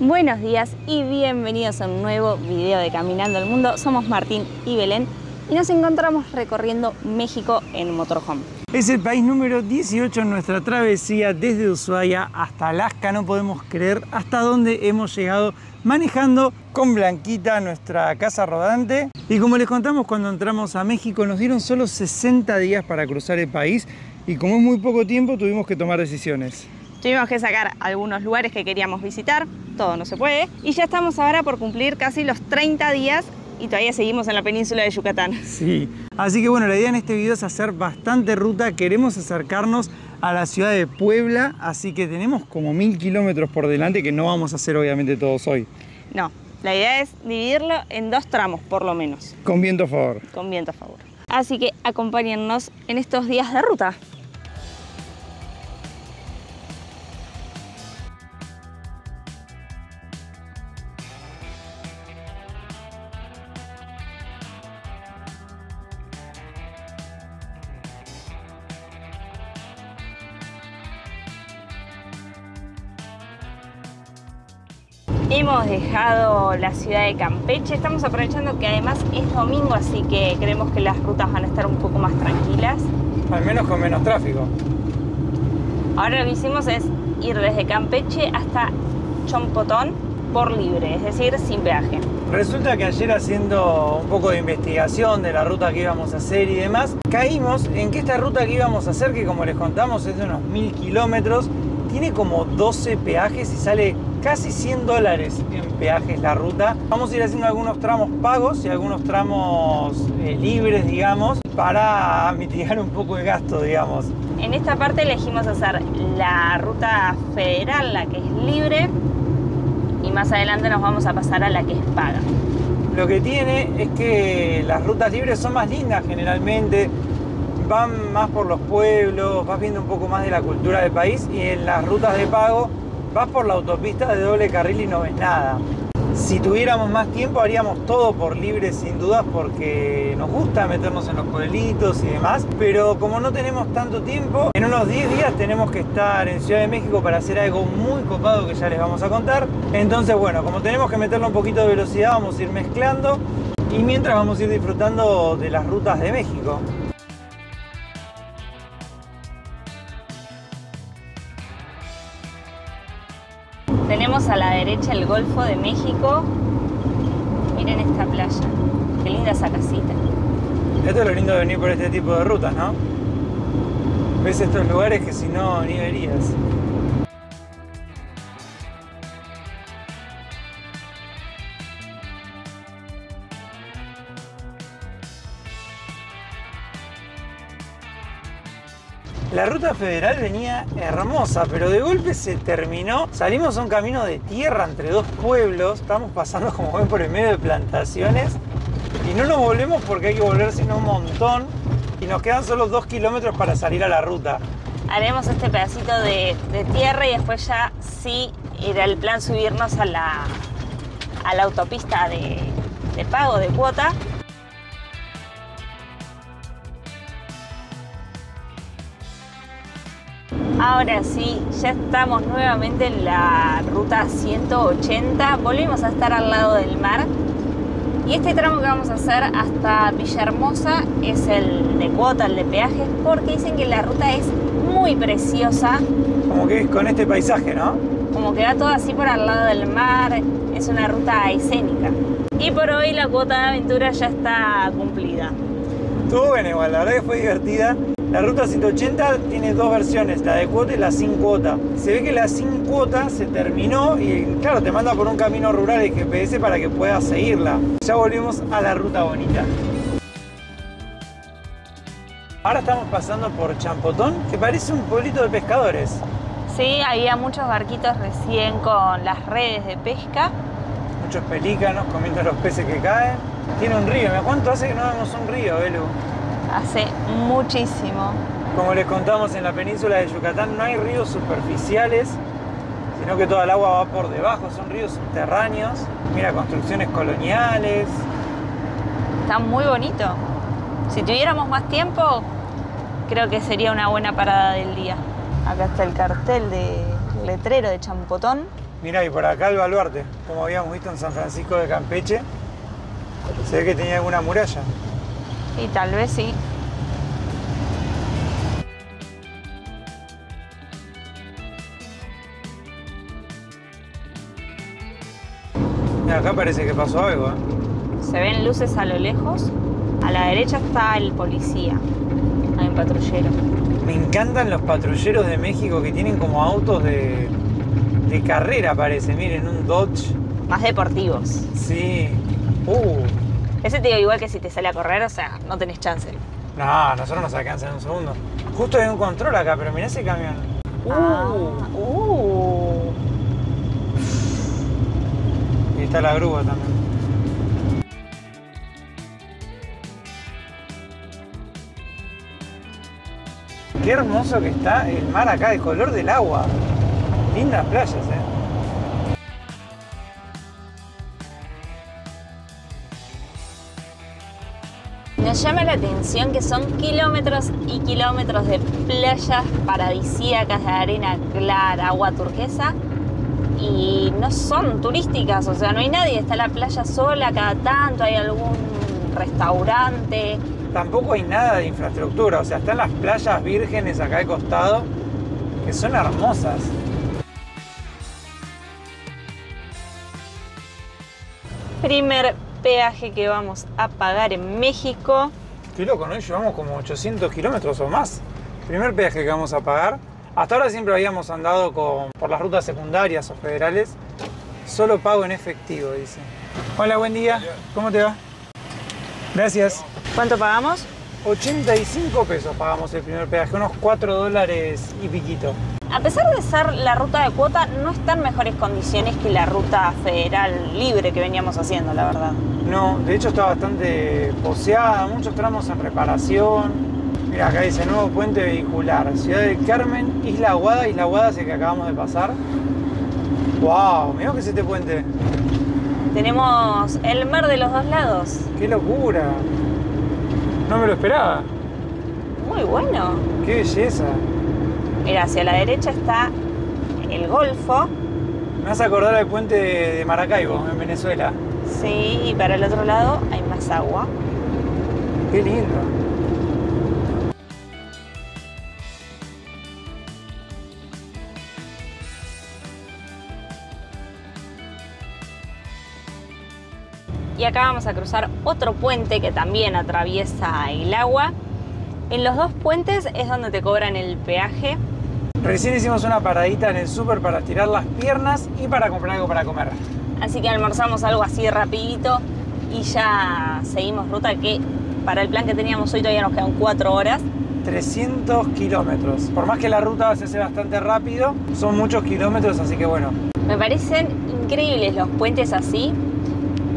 Buenos días y bienvenidos a un nuevo video de Caminando el Mundo. Somos Martín y Belén y nos encontramos recorriendo México en motorhome. Es el país número 18 en nuestra travesía desde Ushuaia hasta Alaska. No podemos creer hasta dónde hemos llegado manejando con Blanquita, nuestra casa rodante. Y como les contamos cuando entramos a México, nos dieron solo 60 días para cruzar el país y como es muy poco tiempo tuvimos que tomar decisiones. Tuvimos que sacar algunos lugares que queríamos visitar, todo no se puede. Y ya estamos ahora por cumplir casi los 30 días y todavía seguimos en la península de Yucatán. Sí, así que bueno, la idea en este video es hacer bastante ruta. Queremos acercarnos a la ciudad de Puebla, así que tenemos como 1000 kilómetros por delante que no vamos a hacer obviamente todos hoy. No, la idea es dividirlo en 2 tramos por lo menos. Con viento a favor. Con viento a favor. Así que acompáñennos en estos días de ruta. Hemos dejado la ciudad de Campeche, estamos aprovechando que además es domingo, así que creemos que las rutas van a estar un poco más tranquilas. Al menos con menos tráfico. Ahora lo que hicimos es ir desde Campeche hasta Champotón por libre, es decir, sin peaje. Resulta que ayer haciendo un poco de investigación de la ruta que íbamos a hacer y demás, caímos en que esta ruta que íbamos a hacer, que como les contamos es de unos 1000 kilómetros, tiene como 12 peajes y sale casi $100 en peajes la ruta. Vamos a ir haciendo algunos tramos pagos y algunos tramos libres, digamos, para mitigar un poco el gasto, digamos. En esta parte elegimos hacer la ruta federal, la que es libre, y más adelante nos vamos a pasar a la que es paga. Lo que tiene es que las rutas libres son más lindas generalmente, van más por los pueblos, vas viendo un poco más de la cultura del país, y en las rutas de pago vas por la autopista de doble carril y no ves nada. Si tuviéramos más tiempo haríamos todo por libre sin dudas porque nos gusta meternos en los pueblitos y demás, pero como no tenemos tanto tiempo, en unos 10 días tenemos que estar en Ciudad de México para hacer algo muy copado que ya les vamos a contar. Entonces bueno, como tenemos que meterle un poquito de velocidad, vamos a ir mezclando y mientras vamos a ir disfrutando de las rutas de México. Tenemos a la derecha el Golfo de México. Miren esta playa, qué linda esa casita. Esto es lo lindo de venir por este tipo de rutas, ¿no? Ves estos lugares que si no, ni verías. La ruta federal venía hermosa, pero de golpe se terminó. Salimos a un camino de tierra entre dos pueblos. Estamos pasando, como ven, por el medio de plantaciones. Y no nos volvemos porque hay que volver sino un montón. Y nos quedan solo 2 kilómetros para salir a la ruta. Haremos este pedacito de tierra y después ya sí irá el plan subirnos a la autopista de pago, de cuota. Ahora sí, ya estamos nuevamente en la ruta 180, volvimos a estar al lado del mar y este tramo que vamos a hacer hasta Villahermosa es el de cuota, el de peajes, porque dicen que la ruta es muy preciosa. Como que es con este paisaje, ¿no? Como que va todo así por al lado del mar, es una ruta escénica. Y por hoy la cuota de aventura ya está cumplida. Estuvo bueno igual, la verdad que fue divertida. La ruta 180 tiene 2 versiones, la de cuota y la sin cuota. Se ve que la sin cuota se terminó y claro, te manda por un camino rural el GPS para que puedas seguirla. Ya volvimos a la ruta bonita. Ahora estamos pasando por Champotón, que parece un pueblito de pescadores. Sí, había muchos barquitos recién con las redes de pesca. Muchos pelícanos comiendo los peces que caen. Tiene un río, ¿me cuánto hace que no vemos un río, Belu? Hace muchísimo. Como les contamos, en la península de Yucatán no hay ríos superficiales, sino que toda el agua va por debajo, son ríos subterráneos. Mira, construcciones coloniales. Está muy bonito. Si tuviéramos más tiempo, creo que sería una buena parada del día. Acá está el cartel de letrero de Champotón. Mirá, y por acá el baluarte, como habíamos visto en San Francisco de Campeche, se ve que tenía alguna muralla. Y tal vez sí. Y acá parece que pasó algo, ¿eh? Se ven luces a lo lejos. A la derecha está el policía. Hay un patrullero. Me encantan los patrulleros de México que tienen como autos de carrera, parece. Miren, un Dodge. Más deportivos. Sí. Ese te digo igual que si te sale a correr, o sea, no tenés chance. No, nosotros nos alcanza en un segundo. Justo hay un control acá, pero mirá ese camión. Y está la grúa también. Qué hermoso que está el mar acá, el color del agua. Lindas playas, Nos llama la atención que son kilómetros y kilómetros de playas paradisíacas de arena clara, agua turquesa, y no son turísticas, o sea, no hay nadie, está la playa sola, cada tanto hay algún restaurante. Tampoco hay nada de infraestructura, o sea, están las playas vírgenes acá al costado, que son hermosas. Primer peaje que vamos a pagar en México. Qué loco, ¿no? Llevamos como 800 kilómetros o más. Primer peaje que vamos a pagar. Hasta ahora siempre habíamos andado por las rutas secundarias o federales. Solo pago en efectivo, dice. Hola, buen día. ¿Cómo te va? Gracias. ¿Cuánto pagamos? 85 pesos pagamos el primer peaje, unos 4 dólares y piquito. A pesar de ser la ruta de cuota, no está en mejores condiciones que la ruta federal libre que veníamos haciendo, la verdad. No, de hecho está bastante poseada, muchos tramos en reparación. Mira, acá dice nuevo puente vehicular, Ciudad del Carmen, Isla Aguada es el que acabamos de pasar. ¡Wow! Mirá que es este puente. Tenemos el mar de los dos lados. ¡Qué locura! No me lo esperaba. Muy bueno. ¡Qué belleza! Mira, hacia la derecha está el Golfo. Me vas a acordar al puente de Maracaibo, en Venezuela. Sí, y para el otro lado hay más agua. ¡Qué lindo! Y acá vamos a cruzar otro puente que también atraviesa el agua. En los dos puentes es donde te cobran el peaje. Recién hicimos una paradita en el súper para estirar las piernas y para comprar algo para comer. Así que almorzamos algo así rapidito y ya seguimos ruta, que para el plan que teníamos hoy todavía nos quedan 4 horas. 300 kilómetros. Por más que la ruta se hace bastante rápido, son muchos kilómetros, así que bueno. Me parecen increíbles los puentes así.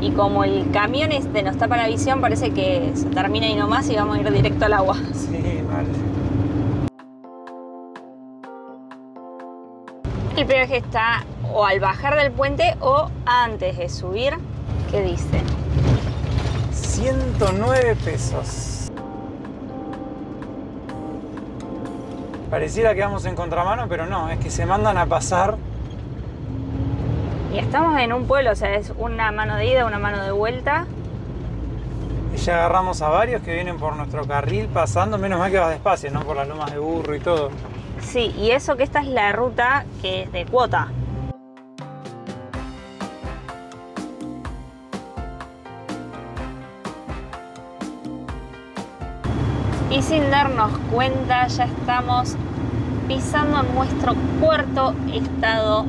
Y como el camión nos tapa la visión, parece que se termina ahí nomás y vamos a ir directo al agua. Sí, mal. El peaje está o al bajar del puente o antes de subir. ¿Qué dice? 109 pesos. Pareciera que vamos en contramano, pero no, es que se mandan a pasar. Y estamos en un pueblo, o sea, es una mano de ida, una mano de vuelta. Y ya agarramos a varios que vienen por nuestro carril pasando, menos mal que vas despacio, ¿no? Por las lomas de Burro y todo. Sí, y eso que esta es la ruta que es de cuota. Y sin darnos cuenta ya estamos pisando nuestro cuarto estado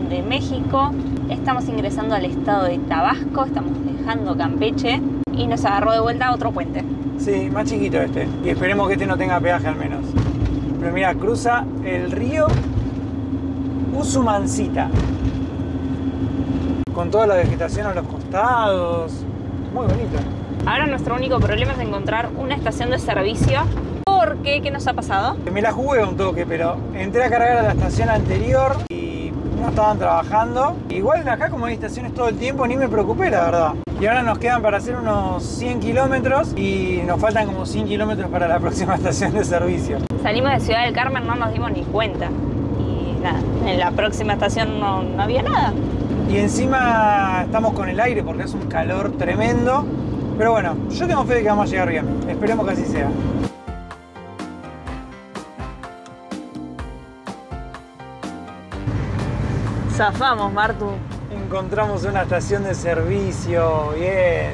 de México. Estamos ingresando al estado de Tabasco, estamos dejando Campeche y nos agarró de vuelta a otro puente. Sí, más chiquito este. Y esperemos que este no tenga peaje al menos. Pero mira, cruza el río Usumancita. Con toda la vegetación a los costados. Muy bonito. Ahora nuestro único problema es encontrar una estación de servicio. Porque, ¿qué nos ha pasado? Me la jugué un toque, pero entré a cargar a la estación anterior y no estaban trabajando. Igual acá, como hay estaciones todo el tiempo, ni me preocupé, la verdad. Y ahora nos quedan para hacer unos 100 kilómetros y nos faltan como 100 kilómetros para la próxima estación de servicio. Salimos de Ciudad del Carmen, no nos dimos ni cuenta. Y nada, en la próxima estación no había nada. Y encima estamos con el aire porque es un calor tremendo. Pero bueno, yo tengo fe de que vamos a llegar bien. Esperemos que así sea. Zafamos, Martu. Encontramos una estación de servicio, bien.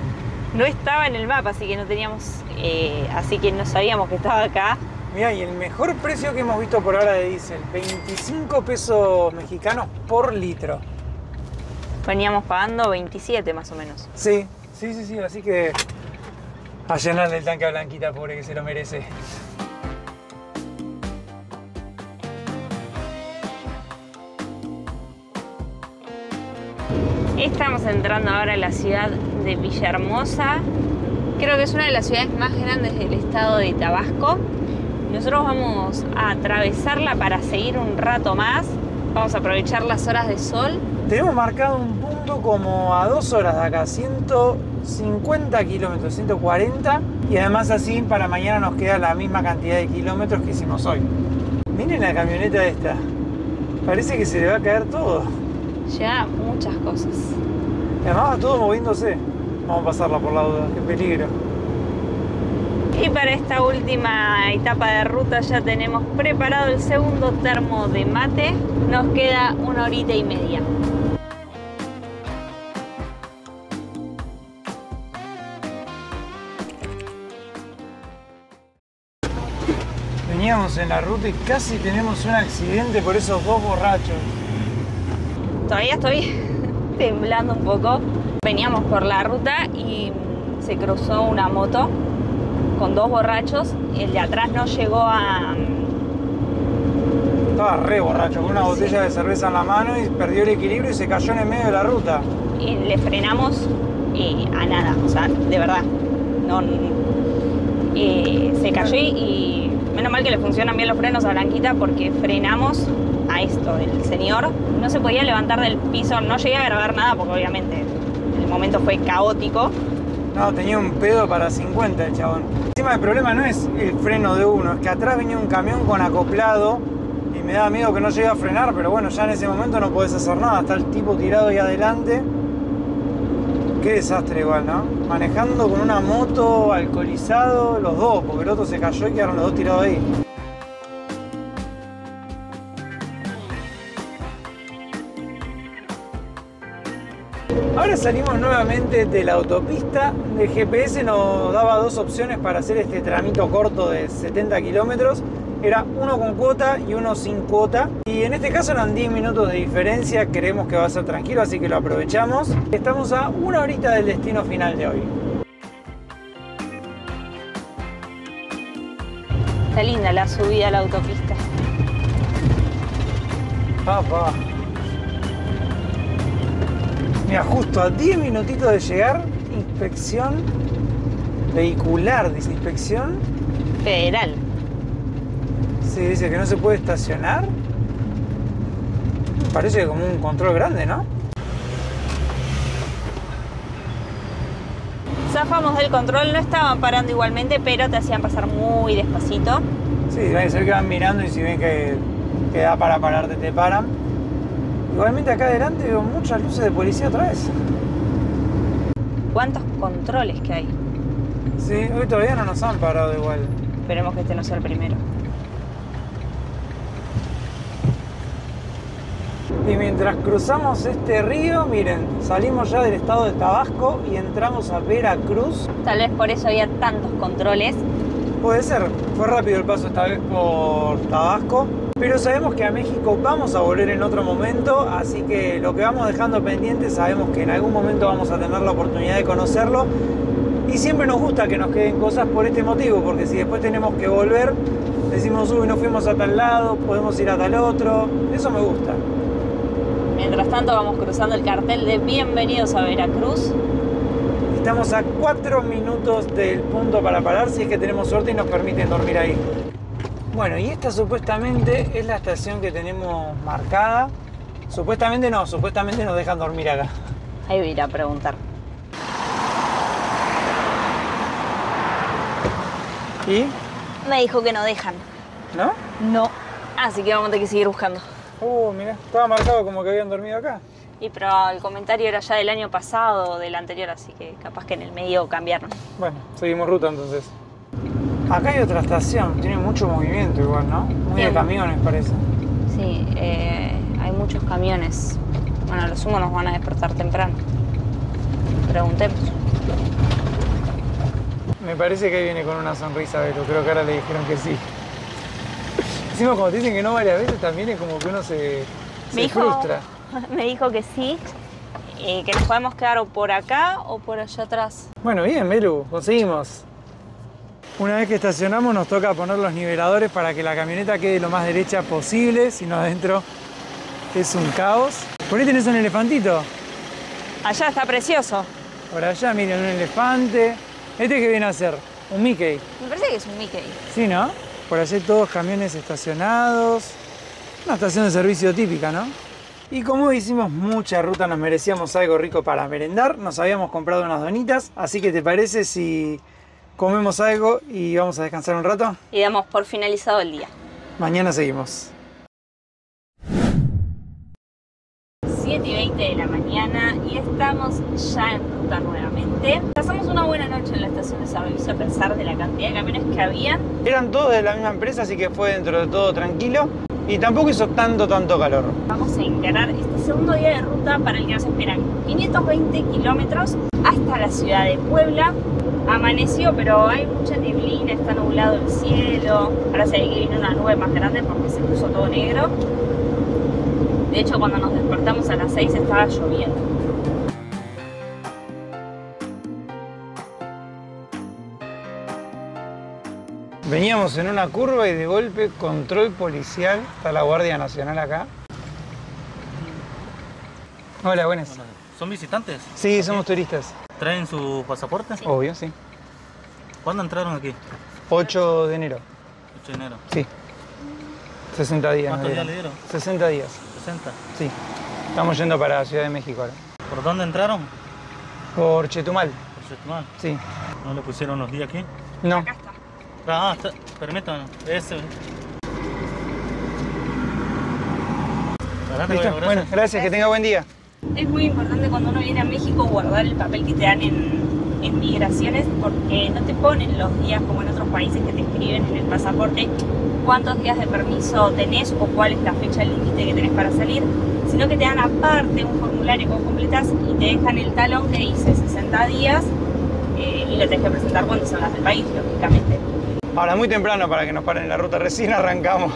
No estaba en el mapa, así que así que no sabíamos que estaba acá. Mira, y el mejor precio que hemos visto por ahora de diésel, 25 pesos mexicanos por litro. Veníamos pagando 27 más o menos. Sí, así que a llenarle el tanque a Blanquita, pobre, que se lo merece. Estamos entrando ahora a la ciudad de Villahermosa. Creo que es una de las ciudades más grandes del estado de Tabasco. Nosotros vamos a atravesarla para seguir un rato más. Vamos a aprovechar las horas de sol. Tenemos marcado un punto como a 2 horas de acá, 150 kilómetros, 140. Y además así para mañana nos queda la misma cantidad de kilómetros que hicimos hoy. Miren la camioneta esta. Parece que se le va a caer todo. Ya muchas cosas. Y además va todo moviéndose. Vamos a pasarla por la duda, qué peligro. Y para esta última etapa de ruta ya tenemos preparado el segundo termo de mate. Nos queda 1 horita y media. Veníamos en la ruta y casi tenemos un accidente por esos 2 borrachos. Todavía estoy temblando un poco. Veníamos por la ruta y se cruzó una moto con 2 borrachos. El de atrás no llegó a... Estaba re borracho, con una botella de cerveza en la mano y perdió el equilibrio y se cayó en el medio de la ruta. Y le frenamos a nada, o sea, de verdad. Se cayó y menos mal que le funcionan bien los frenos a Blanquita porque frenamos a esto. El señor no se podía levantar del piso, no llegué a grabar nada porque obviamente el momento fue caótico. No, tenía un pedo para 50 el chabón. Encima el problema no es el freno de uno, es que atrás venía un camión con acoplado y me daba miedo que no llegue a frenar, pero bueno, ya en ese momento no podés hacer nada, está el tipo tirado ahí adelante. Qué desastre igual, ¿no? Manejando con una moto, alcoholizado, los dos, porque el otro se cayó y quedaron los dos tirados ahí. Ahora salimos nuevamente de la autopista. El GPS nos daba 2 opciones para hacer este tramito corto de 70 kilómetros. Era uno con cuota y uno sin cuota. Y en este caso eran 10 minutos de diferencia. Creemos que va a ser tranquilo, así que lo aprovechamos. Estamos a 1 horita del destino final de hoy. Está linda la subida a la autopista. Papá. Mira, justo a 10 minutitos de llegar, inspección vehicular, dice inspección Federal. Sí, dice que no se puede estacionar. Parece como un control grande, ¿no? Zafamos del control, no estaban parando igualmente, pero te hacían pasar muy despacito. Sí, debe ser que van mirando y si ven que da para pararte, te paran. Igualmente acá adelante veo muchas luces de policía otra vez. ¿Cuántos controles que hay? Sí, hoy todavía no nos han parado igual. Esperemos que este no sea el primero. Y mientras cruzamos este río, miren, salimos ya del estado de Tabasco y entramos a Veracruz. Tal vez por eso había tantos controles. Puede ser, fue rápido el paso esta vez por Tabasco. Pero sabemos que a México vamos a volver en otro momento, así que lo que vamos dejando pendiente sabemos que en algún momento vamos a tener la oportunidad de conocerlo. Y siempre nos gusta que nos queden cosas por este motivo, porque si después tenemos que volver, decimos, uy, nos fuimos a tal lado, podemos ir a tal otro. Eso me gusta. Mientras tanto vamos cruzando el cartel de Bienvenidos a Veracruz. Estamos a 4 minutos del punto para parar, si es que tenemos suerte y nos permiten dormir ahí. Bueno, y esta supuestamente es la estación que tenemos marcada. Supuestamente no, supuestamente nos dejan dormir acá. Ahí voy a ir a preguntar. ¿Y? Me dijo que no dejan. ¿No? No. Así que vamos a tener que seguir buscando. Mirá, estaba marcado como que habían dormido acá. Y pero el comentario era ya del año pasado o del anterior, así que capaz que en el medio cambiaron. Bueno, seguimos ruta entonces. Acá hay otra estación, tiene mucho movimiento igual, ¿no? Muy de camiones parece. Sí, hay muchos camiones. Bueno, a lo sumo nos van a despertar temprano. Preguntemos. Me parece que ahí viene con una sonrisa, Vero. Creo que ahora le dijeron que sí. Encima, cuando te dicen que no varias veces, también es como que uno se frustra. Me dijo que sí, que nos podemos quedar o por acá o por allá atrás. Bueno, bien, Belu, conseguimos. Una vez que estacionamos, nos toca poner los niveladores para que la camioneta quede lo más derecha posible, si no adentro es un caos. Por ahí tenés un elefantito. Allá está precioso. Por allá, miren, un elefante. ¿Este qué viene a ser? Un Mickey. Me parece que es un Mickey. Sí, ¿no? Por allá todos camiones estacionados. Una estación de servicio típica, ¿no? Y como hicimos mucha ruta, nos merecíamos algo rico para merendar. Nos habíamos comprado unas donitas, así que ¿te parece si comemos algo y vamos a descansar un rato? Y damos por finalizado el día. Mañana seguimos. 7:20 de la mañana y estamos ya en ruta nuevamente. Pasamos una buena noche en la estación de servicio a pesar de la cantidad de camiones que había. Eran todos de la misma empresa, así que fue dentro de todo tranquilo. Y tampoco hizo tanto calor. Vamos a encarar este segundo día de ruta para el que nos esperan 520 kilómetros hasta la ciudad de Puebla. Amaneció, pero hay mucha neblina, está nublado el cielo. Ahora se ve que viene una nube más grande porque se puso todo negro. De hecho, cuando nos despertamos a las 6 estaba lloviendo. Veníamos en una curva y de golpe control policial. Está la Guardia Nacional acá. Hola, buenas. Hola. ¿Son visitantes? Sí, somos turistas. ¿Traen su pasaporte? Sí. Obvio, sí. ¿Cuándo entraron aquí? 8 de enero. 8 de enero. Sí. 60 días. ¿Cuántos nos días le dieron. dieron? 60 días. 60. Sí. Estamos yendo para Ciudad de México ahora. ¿Por dónde entraron? Por Chetumal. Por Chetumal. Sí. ¿No le pusieron los días aquí? No. Acá está. Permítanme. Ese. Adelante, ¿Listo? Bueno, gracias. Que tenga buen día. Es muy importante cuando uno viene a México guardar el papel que te dan en migraciones porque no te ponen los días como en otros países que te escriben en el pasaporte cuántos días de permiso tenés o cuál es la fecha límite que tenés para salir, sino que te dan aparte un formulario que vos completás y te dejan el talón que dice 60 días y lo tenés que presentar cuando salgas del país, lógicamente. Ahora, muy temprano para que nos paren en la ruta. Recién arrancamos.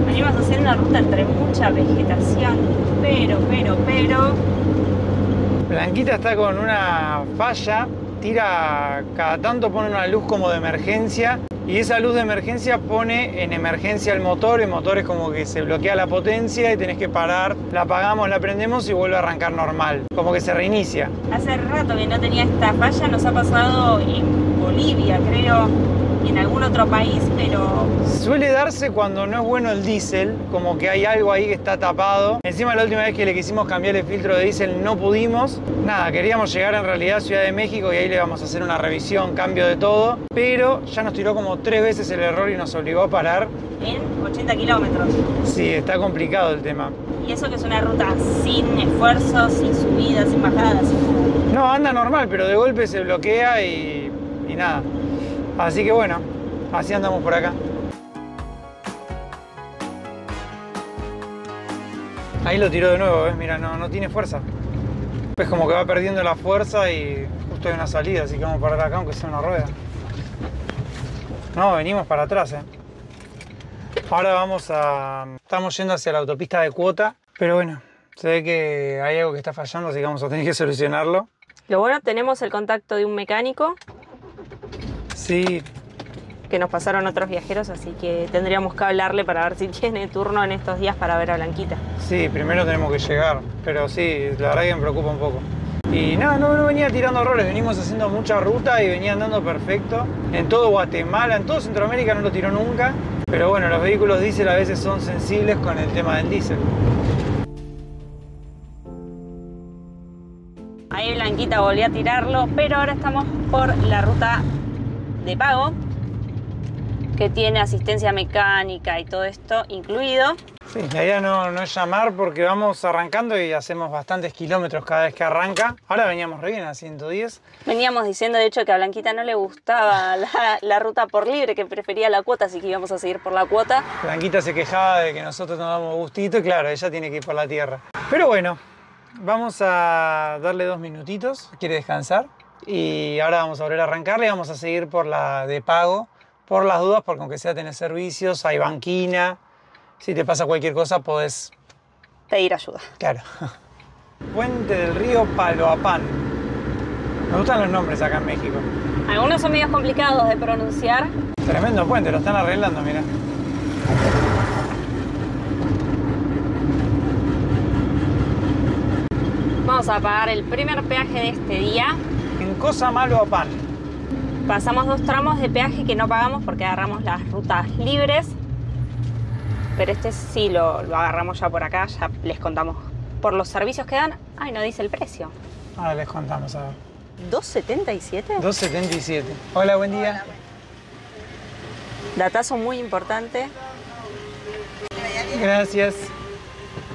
Venimos a hacer una ruta entre mucha vegetación, pero... Blanquita está con una falla, tira, cada tanto pone una luz como de emergencia y esa luz de emergencia pone en emergencia el motor es como que se bloquea la potencia y tenés que parar, la apagamos, la prendemos y vuelve a arrancar normal, como que se reinicia. Hace rato que no tenía esta falla, nos ha pasado en Bolivia, creo, y en algún otro país, pero... Suele darse cuando no es bueno el diésel, como que hay algo ahí que está tapado. Encima la última vez que le quisimos cambiar el filtro de diésel no pudimos. Nada, queríamos llegar en realidad a Ciudad de México y ahí le vamos a hacer una revisión, cambio de todo. Pero ya nos tiró como 3 veces el error y nos obligó a parar. En 80 kilómetros. Sí, está complicado el tema. Y eso que es una ruta sin esfuerzo, sin subidas, sin bajadas. No, anda normal, pero de golpe se bloquea y nada. Así que bueno, así andamos por acá. Ahí lo tiró de nuevo, ¿ves? Mira, no tiene fuerza. Es como que va perdiendo la fuerza y justo hay una salida, así que vamos a parar acá aunque sea una rueda. No, venimos para atrás, ¿eh? Ahora estamos yendo hacia la autopista de Cuota, pero bueno, se ve que hay algo que está fallando, así que vamos a tener que solucionarlo. Lo bueno, tenemos el contacto de un mecánico Sí, que nos pasaron otros viajeros, así que tendríamos que hablarle para ver si tiene turno en estos días para ver a Blanquita. sí, primero tenemos que llegar, pero sí, la verdad que me preocupa un poco. Y nada, no venía tirando errores, venimos haciendo mucha ruta y venía andando perfecto. En todo Guatemala, en todo Centroamérica no lo tiró nunca. Pero bueno, los vehículos diésel a veces son sensibles con el tema del diésel. Ahí Blanquita volvió a tirarlo, pero ahora estamos por la ruta de pago, que tiene asistencia mecánica y todo esto incluido. Sí, la idea no es llamar porque vamos arrancando y hacemos bastantes kilómetros cada vez que arranca. Ahora veníamos re bien a 110. Veníamos diciendo de hecho que a Blanquita no le gustaba la ruta por libre, que prefería la cuota, así que íbamos a seguir por la cuota. Blanquita se quejaba de que nosotros nos damos gustito y claro, ella tiene que ir por la tierra. Pero bueno, vamos a darle 2 minutitos, quiere descansar. Y ahora vamos a volver a arrancarle y vamos a seguir por la de pago. Por las dudas, porque aunque sea tener servicios, hay banquina. Si te pasa cualquier cosa, podés Pedir ayuda. Claro. Puente del río Paloapán. Me gustan los nombres acá en México. Algunos son medios complicados de pronunciar. Tremendo puente, lo están arreglando, mira. Vamos a pagar el primer peaje de este día. En Cosamaloapan. Pasamos 2 tramos de peaje que no pagamos porque agarramos las rutas libres. Pero este sí lo agarramos ya por acá, ya les contamos por los servicios que dan. Ay, no dice el precio. Ahora les contamos, a ver. ¿2.77? 2.77. Hola, buen día. Datazo muy importante. Gracias.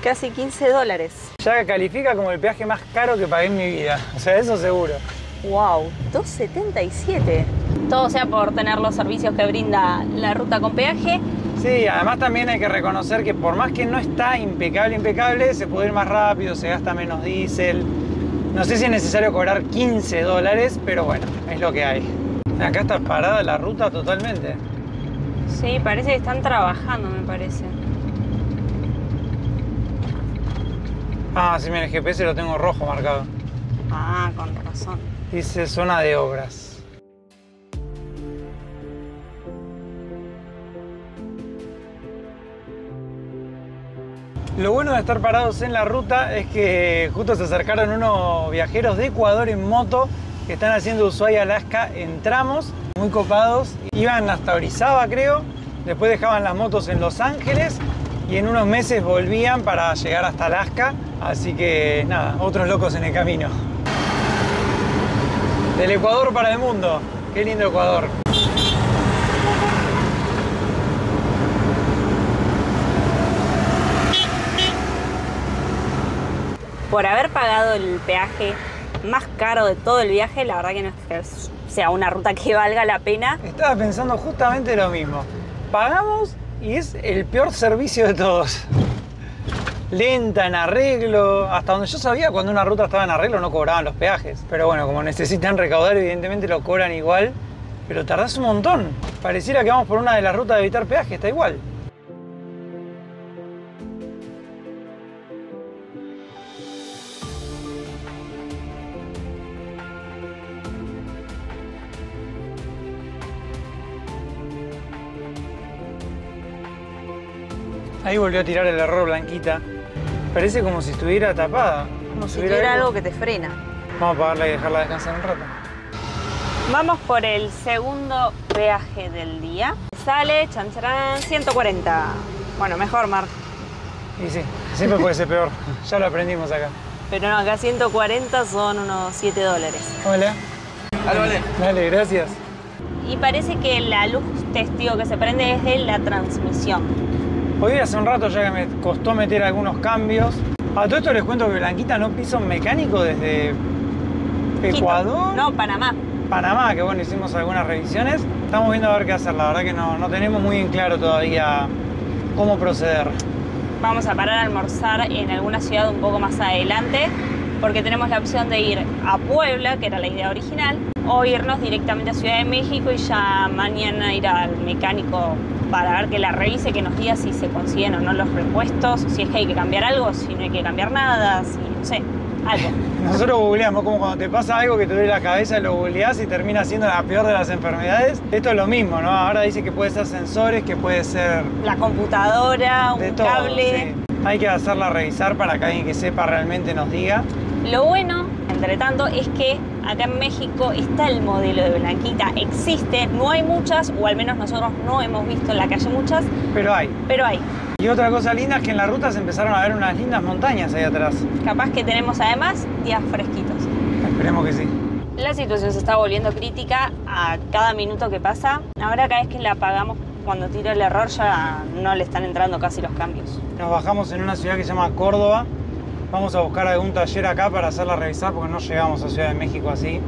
Casi $15. Ya califica como el peaje más caro que pagué en mi vida. O sea, eso seguro. Wow, 2.77. Todo sea por tener los servicios que brinda la ruta con peaje. Sí, además también hay que reconocer que por más que no está impecable, se puede ir más rápido, se gasta menos diésel. No sé si es necesario cobrar $15, pero bueno, es lo que hay. Acá está parada la ruta totalmente. Sí, parece que están trabajando, me parece. Ah, sí, mira, el GPS lo tengo rojo marcado. Ah, con razón. Dice zona de obras. Lo bueno de estar parados en la ruta es que justo se acercaron unos viajeros de Ecuador en moto que están haciendo Ushuaia-Alaska en tramos muy copados. Iban hasta Orizaba, creo, después dejaban las motos en Los Ángeles y en unos meses volvían para llegar hasta Alaska. Así que nada, otros locos en el camino. Del Ecuador para el mundo. Qué lindo Ecuador. Por haber pagado el peaje más caro de todo el viaje, la verdad que no es que sea una ruta que valga la pena. Estaba pensando justamente lo mismo. Pagamos y es el peor servicio de todos. Lenta, en arreglo. Hasta donde yo sabía, cuando una ruta estaba en arreglo no cobraban los peajes. Pero bueno, como necesitan recaudar, evidentemente lo cobran igual. Pero tardás un montón. Pareciera que vamos por una de las rutas de evitar peaje, está igual. Ahí volvió a tirar el error Blanquita. Parece como si estuviera tapada. Como si tuviera algo que te frena. Vamos a apagarla y dejarla descansar un rato. Vamos por el segundo peaje del día. Sale, chancharán, 140. Bueno, mejor, Mar. Y sí, siempre puede ser peor. Ya lo aprendimos acá. Pero no, acá 140 son unos $7. Hola. Vale. Dale, gracias. Y parece que la luz testigo que se prende es de la transmisión. Hoy hace un rato ya que me costó meter algunos cambios. A todo esto les cuento que Blanquita no piso un mecánico desde Ecuador. No, Panamá. Panamá, que bueno, hicimos algunas revisiones. Estamos viendo a ver qué hacer. La verdad que no tenemos muy en claro todavía cómo proceder. Vamos a parar a almorzar en alguna ciudad un poco más adelante, porque tenemos la opción de ir a Puebla, que era la idea original, o irnos directamente a Ciudad de México y ya mañana ir al mecánico para ver que la revise, que nos diga si se consiguen o no los repuestos, si es que hay que cambiar algo, si no hay que cambiar nada, si no sé, algo. Nosotros googleamos, como cuando te pasa algo que te duele la cabeza, lo googleás y termina siendo la peor de las enfermedades. Esto es lo mismo, ¿no? Ahora dice que puede ser sensores, que puede ser... La computadora, un todo, cable. Sí. Hay que hacerla revisar para que alguien que sepa realmente nos diga. Lo bueno, entre tanto es que acá en México está el modelo de Blanquita. Existe, no hay muchas, o al menos nosotros no hemos visto en la calle muchas. Pero hay. Pero hay. Y otra cosa linda es que en la ruta se empezaron a ver unas lindas montañas ahí atrás. Capaz que tenemos además días fresquitos. Esperemos que sí. La situación se está volviendo crítica a cada minuto que pasa. Ahora cada vez que la apagamos, cuando tiro el error, ya no le están entrando casi los cambios. Nos bajamos en una ciudad que se llama Córdoba. Vamos a buscar algún taller acá para hacerla revisar porque no llegamos a Ciudad de México así.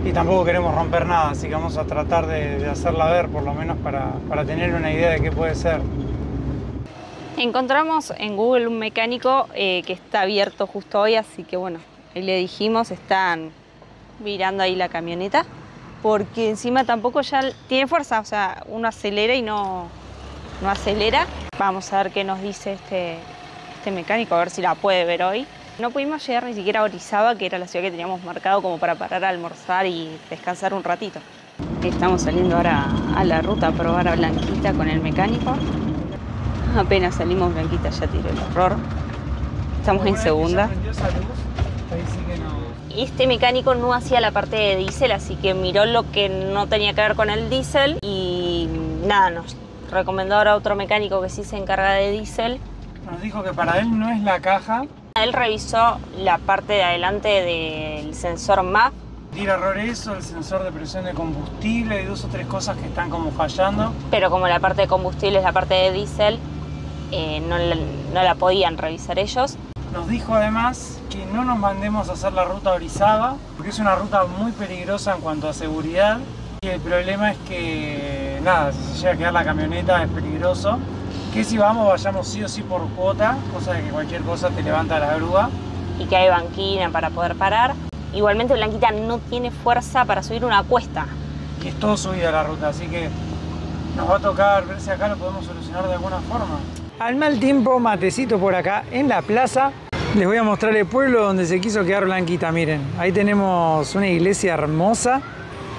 Y tampoco queremos romper nada, así que vamos a tratar de hacerla ver por lo menos para tener una idea de qué puede ser. Encontramos en Google un mecánico que está abierto justo hoy, así que bueno, ahí le dijimos, están virando ahí la camioneta, porque encima tampoco ya tiene fuerza, o sea, uno acelera y no acelera. Vamos a ver qué nos dice este mecánico, a ver si la puede ver hoy. No pudimos llegar ni siquiera a Orizaba, que era la ciudad que teníamos marcado como para parar a almorzar y descansar un ratito. Estamos saliendo ahora a la ruta a probar a Blanquita con el mecánico. Apenas salimos, Blanquita ya tiró el error. Estamos en segunda. Este mecánico no hacía la parte de diésel, así que miró lo que no tenía que ver con el diésel y nada, nos recomendó ahora otro mecánico que sí se encarga de diésel. Nos dijo que para él no es la caja. Él revisó la parte de adelante del sensor MAP. Tira error eso, el sensor de presión de combustible y 2 o 3 cosas que están como fallando. Pero como la parte de combustible es la parte de diésel, no la podían revisar ellos. Nos dijo además que no nos mandemos a hacer la ruta a Orizaba, porque es una ruta muy peligrosa en cuanto a seguridad. Y el problema es que, nada, si se llega a quedar la camioneta es peligroso. Que si vayamos sí o sí por cuota, cosa de que cualquier cosa te levanta la grúa. Y que hay banquina para poder parar. Igualmente Blanquita no tiene fuerza para subir una cuesta. Y es todo subida la ruta, así que nos va a tocar ver si acá lo podemos solucionar de alguna forma. Al mal tiempo, matecito por acá en la plaza. Les voy a mostrar el pueblo donde se quiso quedar Blanquita, miren. Ahí tenemos una iglesia hermosa.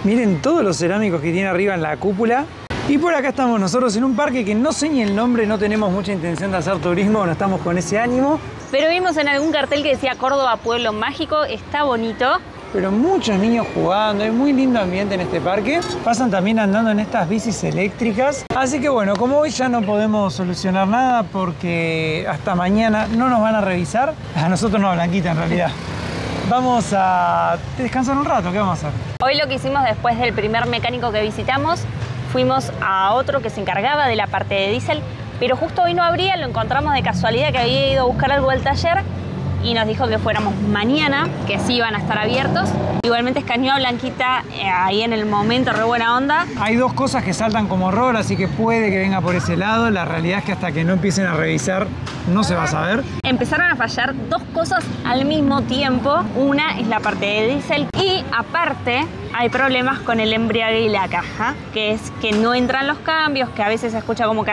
Miren todos los cerámicos que tiene arriba en la cúpula. Y por acá estamos nosotros en un parque que no sé ni el nombre, no tenemos mucha intención de hacer turismo, no estamos con ese ánimo. Pero vimos en algún cartel que decía Córdoba Pueblo Mágico, está bonito. Pero muchos niños jugando, hay muy lindo ambiente en este parque. Pasan también andando en estas bicis eléctricas. Así que bueno, como hoy ya no podemos solucionar nada porque hasta mañana no nos van a revisar. A nosotros no, a Blanquita en realidad. Vamos a descansar un rato, ¿qué vamos a hacer? Hoy lo que hicimos después del primer mecánico que visitamos, fuimos a otro que se encargaba de la parte de diésel, pero justo hoy no abría, lo encontramos de casualidad que había ido a buscar algo del taller y nos dijo que fuéramos mañana, que sí iban a estar abiertos. Igualmente escaneó a Blanquita ahí en el momento, re buena onda. Hay 2 cosas que saltan como error, así que puede que venga por ese lado. La realidad es que hasta que no empiecen a revisar no se va a saber. Empezaron a fallar 2 cosas al mismo tiempo. Una es la parte de diésel y aparte hay problemas con el embriague y la caja, que es que no entran los cambios, que a veces se escucha como que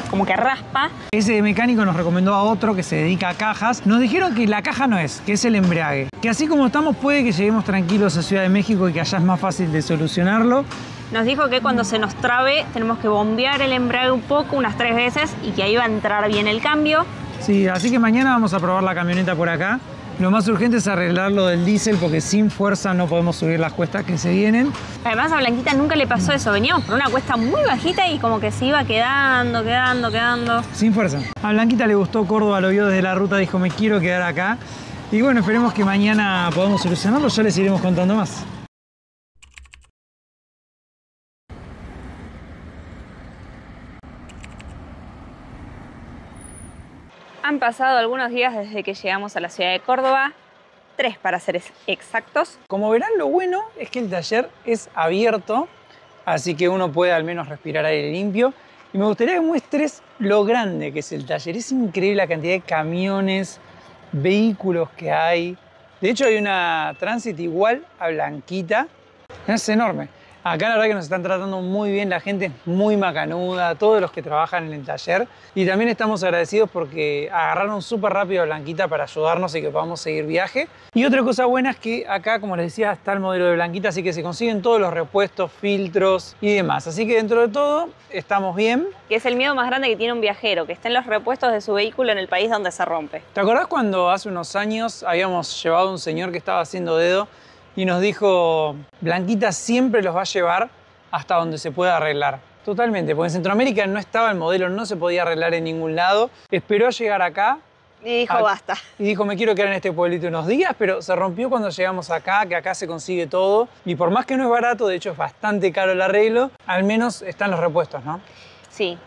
como que raspa. Ese mecánico nos recomendó a otro que se dedica a cajas. Nos dijeron que la caja no es, que es el embriague. Que así como estamos puede que lleguemos tranquilos a Ciudad de México y que allá es más fácil de solucionarlo. Nos dijo que cuando se nos trabe tenemos que bombear el embrague un poco, unas 3 veces, y que ahí va a entrar bien el cambio. Sí, así que mañana vamos a probar la camioneta por acá. Lo más urgente es arreglar lo del diésel porque sin fuerza no podemos subir las cuestas que se vienen. Además a Blanquita nunca le pasó eso, veníamos por una cuesta muy bajita y como que se iba quedando. Sin fuerza. A Blanquita le gustó Córdoba, lo vio desde la ruta, dijo me quiero quedar acá. Y bueno, esperemos que mañana podamos solucionarlo, ya les iremos contando más. Han pasado algunos días desde que llegamos a la ciudad de Córdoba, 3 para ser exactos. Como verán, lo bueno es que el taller es abierto, así que uno puede al menos respirar aire limpio. Y me gustaría que muestres lo grande que es el taller. Es increíble la cantidad de camiones, vehículos que hay. De hecho, hay una Transit igual a Blanquita. Es enorme. Acá la verdad que nos están tratando muy bien, la gente es muy macanuda, todos los que trabajan en el taller. Y también estamos agradecidos porque agarraron súper rápido a Blanquita para ayudarnos y que podamos seguir viaje. Y otra cosa buena es que acá, como les decía, está el modelo de Blanquita, así que se consiguen todos los repuestos, filtros y demás. Así que dentro de todo estamos bien. Que es el miedo más grande que tiene un viajero, que estén los repuestos de su vehículo en el país donde se rompe. ¿Te acordás cuando hace unos años habíamos llevado a un señor que estaba haciendo dedo y nos dijo, Blanquita siempre los va a llevar hasta donde se pueda arreglar? Totalmente, porque en Centroamérica no estaba el modelo, no se podía arreglar en ningún lado. Esperó a llegar acá. Y dijo, basta. Y dijo, me quiero quedar en este pueblito unos días, pero se rompió cuando llegamos acá, que acá se consigue todo. Y por más que no es barato, de hecho es bastante caro el arreglo, al menos están los repuestos, ¿no? Sí,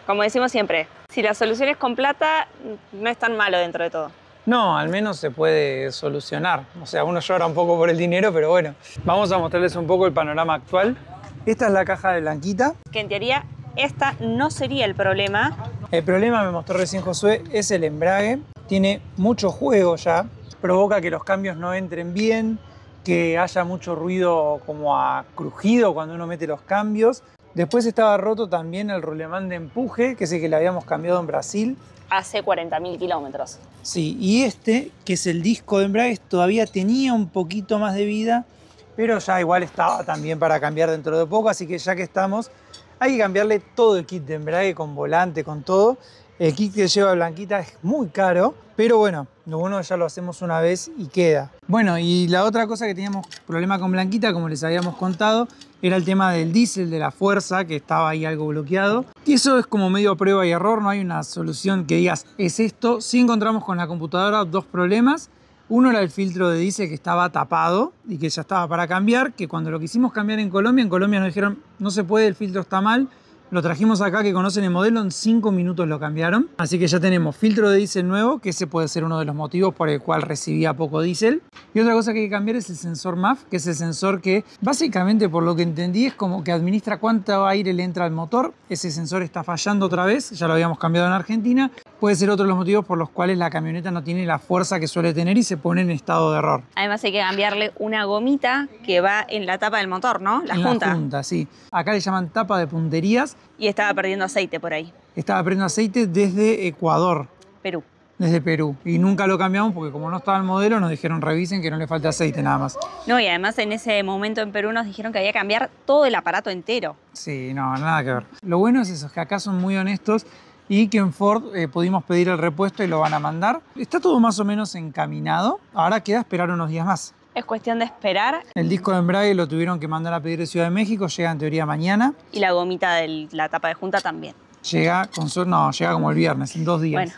como decimos siempre, si la solución es con plata, no es tan malo dentro de todo. No, al menos se puede solucionar. O sea, uno llora un poco por el dinero, pero bueno. Vamos a mostrarles un poco el panorama actual. Esta es la caja de Blanquita. Que en teoría esta no sería el problema. El problema, me mostró recién Josué, es el embrague. Tiene mucho juego ya. Provoca que los cambios no entren bien, que haya mucho ruido como a crujido cuando uno mete los cambios. Después estaba roto también el rulemán de empuje, que es el que le habíamos cambiado en Brasil. Hace 40.000 kilómetros. Sí, y este, que es el disco de embrague, todavía tenía un poquito más de vida, pero ya igual estaba también para cambiar dentro de poco, así que ya que estamos, hay que cambiarle todo el kit de embrague, con volante, con todo. El kit que lleva Blanquita es muy caro, pero bueno, lo bueno ya lo hacemos una vez y queda. Bueno, y la otra cosa que teníamos problema con Blanquita, como les habíamos contado, era el tema del diésel, de la fuerza, que estaba ahí algo bloqueado. Y eso es como medio prueba y error, no hay una solución que digas, es esto. Sí encontramos con la computadora dos problemas. Uno era el filtro de diésel que estaba tapado y que ya estaba para cambiar, que cuando lo quisimos cambiar en Colombia nos dijeron, no se puede, el filtro está mal. Lo trajimos acá, que conocen el modelo, en 5 minutos lo cambiaron. Así que ya tenemos filtro de diésel nuevo, que ese puede ser uno de los motivos por el cual recibía poco diésel. Y otra cosa que hay que cambiar es el sensor MAF, que es el sensor que básicamente, por lo que entendí, es como que administra cuánto aire le entra al motor. Ese sensor está fallando otra vez, ya lo habíamos cambiado en Argentina. Puede ser otro de los motivos por los cuales la camioneta no tiene la fuerza que suele tener y se pone en estado de error. Además hay que cambiarle una gomita que va en la tapa del motor, ¿no? La junta. La junta, sí. Acá le llaman tapa de punterías. Y estaba perdiendo aceite por ahí. Estaba perdiendo aceite desde Ecuador. Perú. Desde Perú. Y nunca lo cambiamos porque como no estaba el modelo, nos dijeron revisen que no le falta aceite nada más. No, y además en ese momento en Perú nos dijeron que había que cambiar todo el aparato entero. Sí, no, nada que ver. Lo bueno es eso, que acá son muy honestos y que en Ford pudimos pedir el repuesto y lo van a mandar. Está todo más o menos encaminado. Ahora queda esperar unos días más. Es cuestión de esperar. El disco de embrague lo tuvieron que mandar a pedir de Ciudad de México, llega en teoría mañana. Y la gomita de la tapa de junta también. Llega llega como el viernes, en 2 días. Bueno.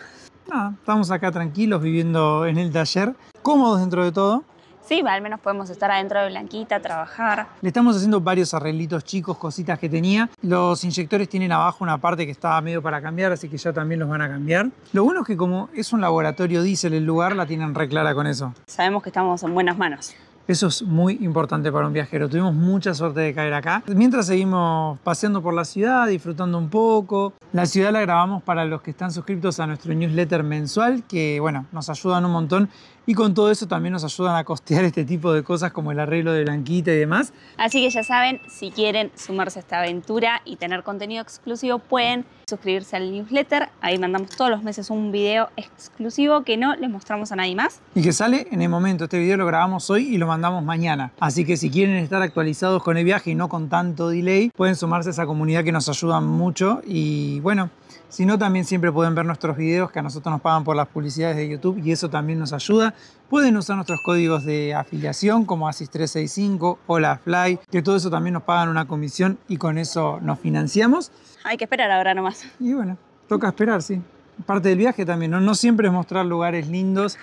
Nada, estamos acá tranquilos, viviendo en el taller, cómodos dentro de todo. Sí, al menos podemos estar adentro de Blanquita, trabajar. Le estamos haciendo varios arreglitos chicos, cositas que tenía. Los inyectores tienen abajo una parte que estaba medio para cambiar, así que ya también los van a cambiar. Lo bueno es que como es un laboratorio diésel el lugar, la tienen re clara con eso. Sabemos que estamos en buenas manos. Eso es muy importante para un viajero. Tuvimos mucha suerte de caer acá. Mientras seguimos paseando por la ciudad, disfrutando un poco. La ciudad la grabamos para los que están suscriptos a nuestro newsletter mensual, que bueno, nos ayudan un montón. Y con todo eso también nos ayudan a costear este tipo de cosas como el arreglo de Blanquita y demás. Así que ya saben, si quieren sumarse a esta aventura y tener contenido exclusivo, pueden suscribirse al newsletter. Ahí mandamos todos los meses un video exclusivo que no les mostramos a nadie más. Y que sale en el momento. Este video lo grabamos hoy y lo mandamos mañana. Así que si quieren estar actualizados con el viaje y no con tanto delay, pueden sumarse a esa comunidad que nos ayuda mucho. Y bueno, si no, también siempre pueden ver nuestros videos, que a nosotros nos pagan por las publicidades de YouTube y eso también nos ayuda. Pueden usar nuestros códigos de afiliación como ASIS365 o la Fly, que todo eso también nos pagan una comisión y con eso nos financiamos. Hay que esperar ahora nomás. Y bueno, toca esperar, sí. Parte del viaje también, ¿no? No siempre es mostrar lugares lindos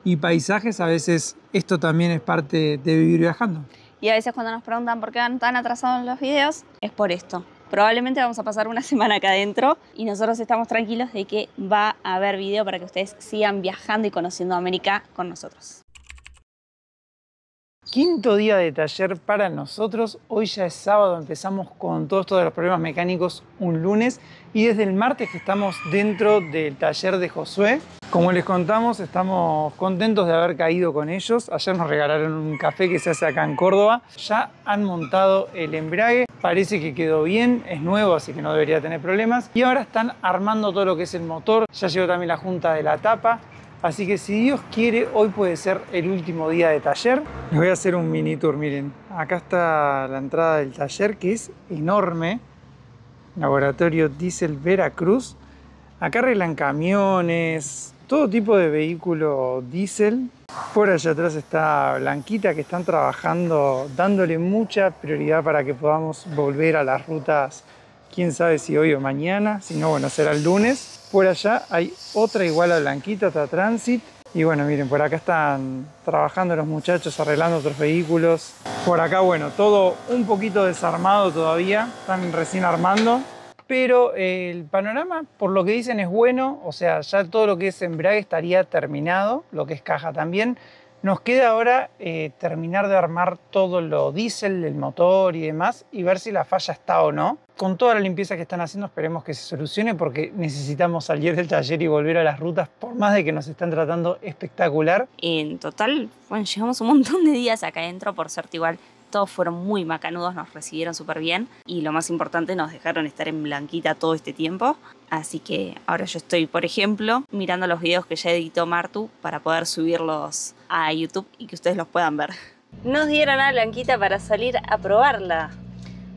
y paisajes, a veces esto también es parte de vivir viajando. Y a veces cuando nos preguntan por qué van tan atrasados los videos, es por esto. Probablemente vamos a pasar una semana acá adentro y nosotros estamos tranquilos de que va a haber video para que ustedes sigan viajando y conociendo América con nosotros. quinto día de taller para nosotros. Hoy ya es sábado, empezamos con todo esto de los problemas mecánicos un lunes y desde el martes que estamos dentro del taller de Josué. Como les contamos, estamos contentos de haber caído con ellos. Ayer nos regalaron un café que se hace acá en Córdoba. Ya han montado el embrague, parece que quedó bien, es nuevo, así que no debería tener problemas. Y ahora están armando todo lo que es el motor. Ya llegó también la junta de la tapa. Así que si Dios quiere, hoy puede ser el último día de taller. Les voy a hacer un mini tour, miren. Acá está la entrada del taller, que es enorme. Laboratorio Diesel Veracruz. Acá arreglan camiones, todo tipo de vehículo diésel. Por allá atrás está Blanquita, que están trabajando, dándole mucha prioridad para que podamos volver a las rutas, quién sabe si hoy o mañana, si no, bueno, será el lunes. Por allá hay otra igual a Blanquita, otra Transit. Y bueno, miren, por acá están trabajando los muchachos, arreglando otros vehículos. Por acá, bueno, todo un poquito desarmado todavía, están recién armando. Pero el panorama, por lo que dicen, es bueno. O sea, ya todo lo que es embrague estaría terminado, lo que es caja también. Nos queda ahora terminar de armar todo lo diésel, el motor y demás, y ver si la falla está o no. Con toda la limpieza que están haciendo, esperemos que se solucione, porque necesitamos salir del taller y volver a las rutas, por más de que nos están tratando espectacular. En total, bueno, llevamos un montón de días acá adentro, por suerte igual. Todos fueron muy macanudos, nos recibieron súper bien y lo más importante, nos dejaron estar en Blanquita todo este tiempo. Así que ahora yo estoy, por ejemplo, mirando los videos que ya editó Martu para poder subirlos a YouTube y que ustedes los puedan ver. Nos dieron a Blanquita para salir a probarla.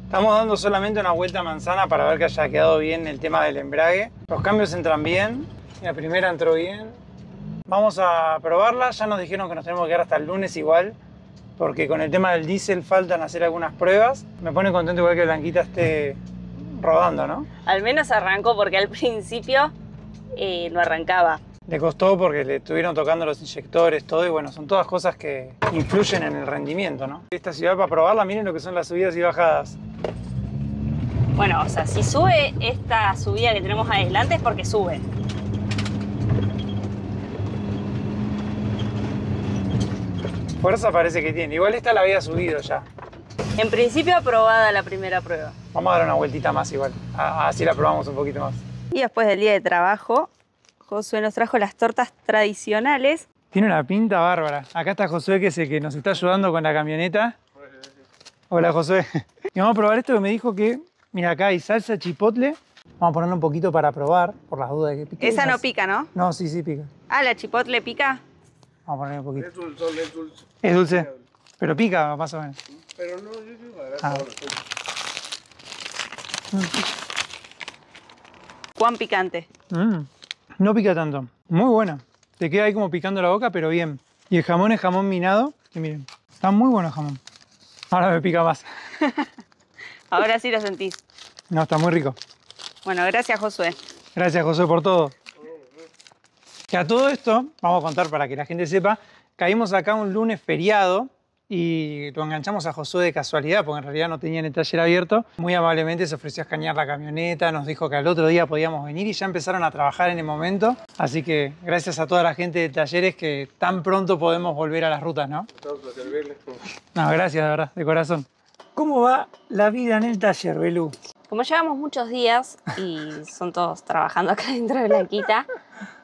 Estamos dando solamente una vuelta a manzana para ver que haya quedado bien el tema del embrague. Los cambios entran bien, la primera entró bien. Vamos a probarla, ya nos dijeron que nos tenemos que quedar hasta el lunes igual, porque con el tema del diésel faltan hacer algunas pruebas. Me pone contento igual que Blanquita esté rodando, ¿no? Al menos arrancó, porque al principio no arrancaba. Le costó porque le estuvieron tocando los inyectores, todo, y bueno, son todas cosas que influyen en el rendimiento, ¿no? Esta ciudad, para probarla, miren lo que son las subidas y bajadas. Bueno, o sea, si sube esta subida que tenemos adelante es porque sube. Fuerza parece que tiene. Igual esta la había subido ya. En principio aprobada la primera prueba. Vamos a dar una vueltita más igual. Así la probamos un poquito más. Y después del día de trabajo, Josué nos trajo las tortas tradicionales. Tiene una pinta bárbara. Acá está Josué, que es el que nos está ayudando con la camioneta. Hola, Josué. Y vamos a probar esto que me dijo que... Mira, acá hay salsa chipotle. Vamos a ponerle un poquito para probar, por las dudas de que pique. Esa no pica, ¿no? No, sí pica. Ah, ¿la chipotle pica? Vamos a ponerle un poquito. Es dulce, es dulce. Es dulce, pero pica más o menos. Pero no, yo digo, ¿Cuán picante? No pica tanto. Muy buena. Te queda ahí como picando la boca, pero bien. Y el jamón es jamón minado. Que miren, está muy bueno el jamón. Ahora me pica más. Ahora sí lo sentís. No, está muy rico. Bueno, gracias, Josué. Gracias, Josué, por todo. Que a todo esto, vamos a contar para que la gente sepa, caímos acá un lunes feriado y lo enganchamos a Josué de casualidad, porque en realidad no tenían el taller abierto. Muy amablemente se ofreció a escanear la camioneta, nos dijo que al otro día podíamos venir y ya empezaron a trabajar en el momento. Así que gracias a toda la gente de talleres, que tan pronto podemos volver a las rutas, ¿no? No, gracias, de verdad, de corazón. ¿Cómo va la vida en el taller, Belú? Como llevamos muchos días y son todos trabajando acá dentro de Blanquita,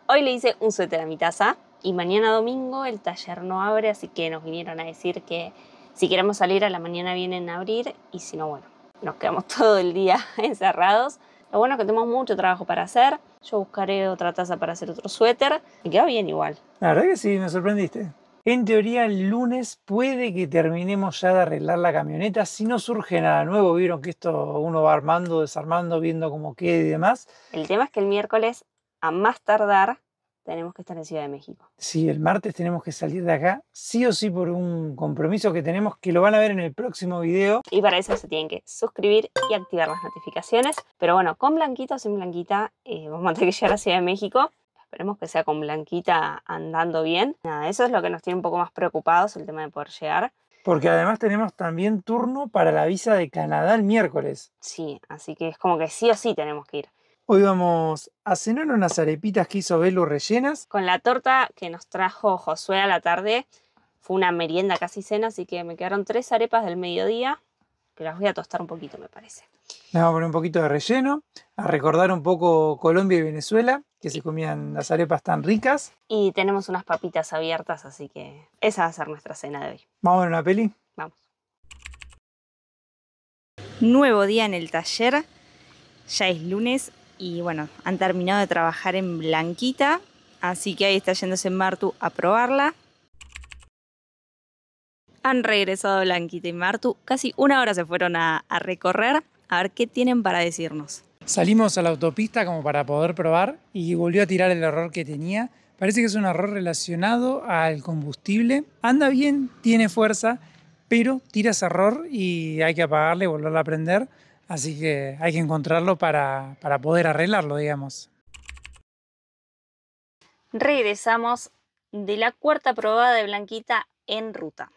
hoy le hice un suéter a mi taza y mañana domingo el taller no abre, así que nos vinieron a decir que si queremos salir a la mañana vienen a abrir y si no, bueno, nos quedamos todo el día encerrados. Lo bueno es que tenemos mucho trabajo para hacer. Yo buscaré otra taza para hacer otro suéter y quedó bien igual. La verdad que sí, me sorprendiste. En teoría el lunes puede que terminemos ya de arreglar la camioneta. Si no surge nada nuevo, vieron que esto uno va armando, desarmando, viendo cómo queda y demás. El tema es que el miércoles, a más tardar, tenemos que estar en Ciudad de México. Sí, el martes tenemos que salir de acá, sí o sí, por un compromiso que tenemos, que lo van a ver en el próximo video. Y para eso se tienen que suscribir y activar las notificaciones. Pero bueno, con Blanquita o sin Blanquita, vamos a tener que llegar a Ciudad de México. Esperemos que sea con Blanquita andando bien. Nada, eso es lo que nos tiene un poco más preocupados, el tema de poder llegar. Porque además tenemos también turno para la visa de Canadá el miércoles. Sí, así que es como que sí o sí tenemos que ir. Hoy vamos a cenar unas arepitas que hizo Belu rellenas. Con la torta que nos trajo Josué a la tarde, Fue una merienda casi cena, así que me quedaron 3 arepas del mediodía, que las voy a tostar un poquito, me parece. Le vamos a poner un poquito de relleno, a recordar un poco Colombia y Venezuela, que se comían las arepas tan ricas. Y tenemos unas papitas abiertas, así que esa va a ser nuestra cena de hoy. ¿Vamos a ver una peli? Vamos. Nuevo día en el taller, ya es lunes y bueno, han terminado de trabajar en Blanquita, así que ahí está yéndose Martu a probarla. Han regresado Blanquita y Martu, casi 1 hora se fueron a recorrer, a ver qué tienen para decirnos. Salimos a la autopista como para poder probar y volvió a tirar el error que tenía. Parece que es un error relacionado al combustible. Anda bien, tiene fuerza, pero tira ese error y hay que apagarle y volverlo a prender. Así que hay que encontrarlo para poder arreglarlo, digamos. Regresamos de la 4ª probada de Blanquita en ruta.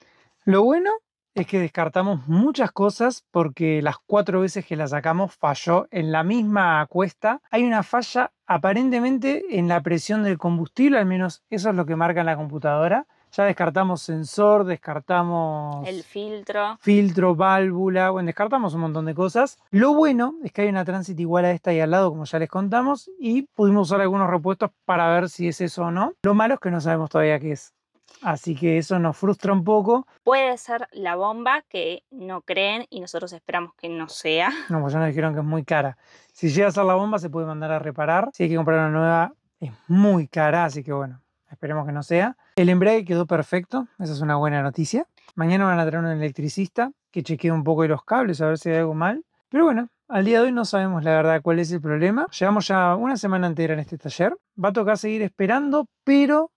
Lo bueno es que descartamos muchas cosas porque las 4 veces que la sacamos falló en la misma cuesta. Hay una falla aparentemente en la presión del combustible, al menos eso es lo que marca en la computadora. Ya descartamos sensor, descartamos El filtro. filtro, válvula, bueno, descartamos un montón de cosas. Lo bueno es que hay una Transit igual a esta ahí al lado, como ya les contamos, y pudimos usar algunos repuestos para ver si es eso o no. Lo malo es que no sabemos todavía qué es. Así que eso nos frustra un poco. Puede ser la bomba, que no creen y nosotros esperamos que no sea. No, pues ya nos dijeron que es muy cara. Si llega a ser la bomba se puede mandar a reparar. Si hay que comprar una nueva es muy cara, así que bueno, esperemos que no sea. El embrague quedó perfecto, esa es una buena noticia. Mañana van a traer un electricista que chequee un poco los cables a ver si hay algo mal. Pero bueno, al día de hoy no sabemos la verdad cuál es el problema. Llevamos ya una semana entera en este taller. Va a tocar seguir esperando, pero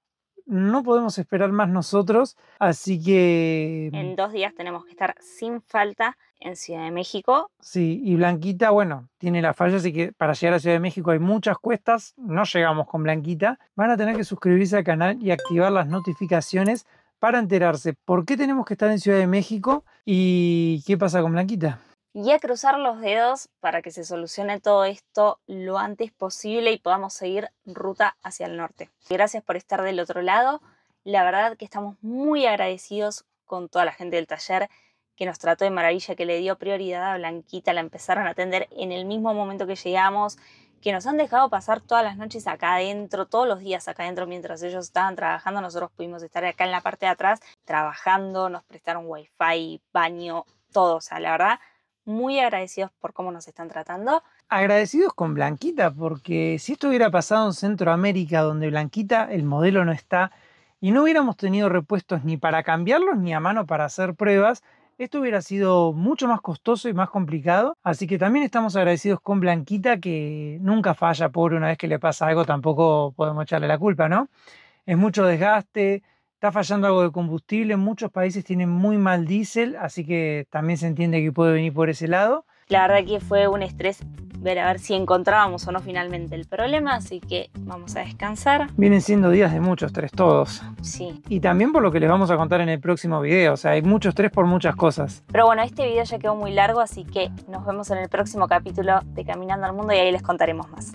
no podemos esperar más nosotros, así que... En 2 días tenemos que estar sin falta en Ciudad de México. Sí, y Blanquita, bueno, tiene la falla, así que para llegar a Ciudad de México hay muchas cuestas, no llegamos con Blanquita. Van a tener que suscribirse al canal y activar las notificaciones para enterarse por qué tenemos que estar en Ciudad de México y qué pasa con Blanquita. Y a cruzar los dedos para que se solucione todo esto lo antes posible y podamos seguir ruta hacia el norte. Gracias por estar del otro lado. La verdad que estamos muy agradecidos con toda la gente del taller que nos trató de maravilla, que le dio prioridad a Blanquita, la empezaron a atender en el mismo momento que llegamos, que nos han dejado pasar todas las noches acá adentro, todos los días acá adentro mientras ellos estaban trabajando. Nosotros pudimos estar acá en la parte de atrás trabajando, nos prestaron wifi, baño, todo. O sea, la verdad, muy agradecidos por cómo nos están tratando. Agradecidos con Blanquita, porque si esto hubiera pasado en Centroamérica, donde Blanquita, el modelo no está, y no hubiéramos tenido repuestos ni para cambiarlos ni a mano para hacer pruebas, esto hubiera sido mucho más costoso y más complicado. Así que también estamos agradecidos con Blanquita, que nunca falla, pobre, una vez que le pasa algo tampoco podemos echarle la culpa, ¿no? Es mucho desgaste, está fallando algo de combustible, muchos países tienen muy mal diésel, así que también se entiende que puede venir por ese lado. La verdad que fue un estrés ver a ver si encontrábamos o no finalmente el problema, así que vamos a descansar. Vienen siendo días de mucho estrés todos. Sí. Y también por lo que les vamos a contar en el próximo video, o sea, hay mucho estrés por muchas cosas. Pero bueno, este video ya quedó muy largo, así que nos vemos en el próximo capítulo de Caminando al Mundo y ahí les contaremos más.